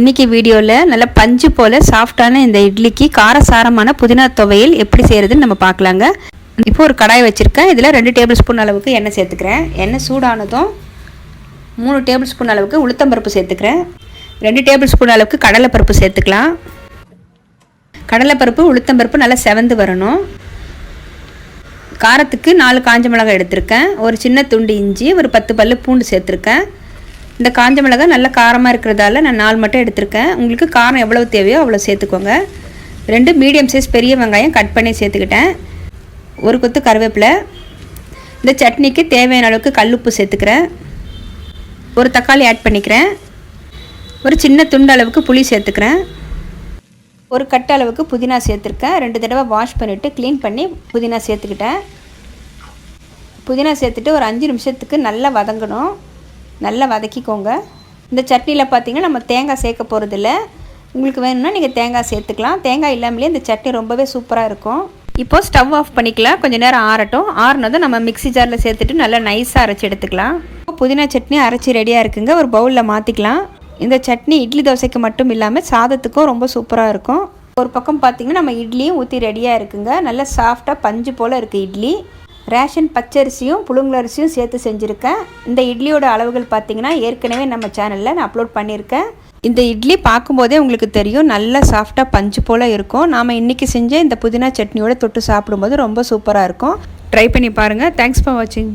இன்றைக்கி வீடியோவில் நல்ல பஞ்சு போல் சாஃப்டான இந்த இட்லிக்கு காரசாரமான புதினா துவையல் எப்படி செய்கிறதுன்னு நம்ம பார்க்கலாங்க. இப்போ ஒரு கடாய் வச்சுருக்கேன். இதில் 2 டேபிள் ஸ்பூன் அளவுக்கு எண்ணெய் சேர்த்துக்கிறேன். எண்ணெய் சூடானதும் 3 டேபிள் ஸ்பூன் அளவுக்கு உளுத்தம்பருப்பு சேர்த்துக்கிறேன். 2 டேபிள் ஸ்பூன் அளவுக்கு கடலைப்பருப்பு சேர்த்துக்கலாம். கடலைப்பருப்பு உளுத்தம்பருப்பு நல்லா செவந்து வரணும். காரத்துக்கு 4 காஞ்ச மிளகாய் எடுத்திருக்கேன். ஒரு சின்ன துண்டு இஞ்சி, ஒரு 10 பல்லு பூண்டு சேர்த்துருக்கேன். இந்த காஞ்ச மிளகாய் நல்ல காரமாக இருக்கிறதால நான் 4 மட்டும் எடுத்திருக்கேன். உங்களுக்கு காரம் எவ்வளோ தேவையோ அவ்வளோ சேர்த்துக்கோங்க. 2 மீடியம் சைஸ் பெரிய வெங்காயம் கட் பண்ணி சேர்த்துக்கிட்டேன். ஒரு கொத்து கருவேப்பிலை. இந்த சட்னிக்கு தேவையான அளவுக்கு கல்லுப்பு சேர்த்துக்கிறேன். ஒரு தக்காளி ஆட் பண்ணிக்கிறேன். ஒரு சின்ன துண்டு அளவுக்கு புளி சேர்த்துக்கிறேன். ஒரு கட்டு அளவுக்கு புதினா சேர்த்துருக்கேன். 2 தடவை வாஷ் பண்ணிவிட்டு க்ளீன் பண்ணி புதினா சேர்த்துக்கிட்டேன். புதினா சேர்த்துட்டு ஒரு 5 நிமிஷத்துக்கு நல்லா வதங்கணும். நல்லா வதக்கிக்கோங்க. இந்த சட்னியில் பார்த்திங்கன்னா நம்ம தேங்காய் சேர்க்க போகிறதில்ல. உங்களுக்கு வேணும்னா நீங்கள் தேங்காய் சேர்த்துக்கலாம். தேங்காய் இல்லாமலே இந்த சட்னி ரொம்பவே சூப்பராக இருக்கும். இப்போது ஸ்டவ் ஆஃப் பண்ணிக்கலாம். கொஞ்சம் நேரம் ஆறட்டும். ஆறுனதும் நம்ம மிக்ஸி ஜாரில் சேர்த்துட்டு நல்லா நைஸாக அரைச்சி எடுத்துக்கலாம். புதினா சட்னி அரைச்சி ரெடியாக இருக்குங்க. ஒரு பவுலில் மாற்றிக்கலாம். இந்த சட்னி இட்லி தோசைக்கு மட்டும் இல்லாமல் சாதத்துக்கும் ரொம்ப சூப்பராக இருக்கும். ஒரு பக்கம் பார்த்திங்கன்னா நம்ம இட்லியும் ஊற்றி ரெடியாக இருக்குங்க. நல்லா சாஃப்டாக பஞ்சு போல் இருக்குது இட்லி. ரேஷன் பச்சரிசியும் புழுங்கலரிசியும் சேர்த்து செஞ்சுருக்கேன். இந்த இட்லியோட அளவுகள் பார்த்திங்கன்னா ஏற்கனவே நம்ம சேனலில் நான் அப்லோட் பண்ணியிருக்கேன். இந்த இட்லி பார்க்கும்போதே உங்களுக்கு தெரியும் நல்லா சாஃப்டாக பஞ்சு போல் இருக்கும். நாம் இன்றைக்கி செஞ்ச இந்த புதினா சட்னியோட தொட்டு சாப்பிடும்போது ரொம்ப சூப்பராக இருக்கும். ட்ரை பண்ணி பாருங்கள். தேங்க்ஸ் ஃபார் வாட்சிங்.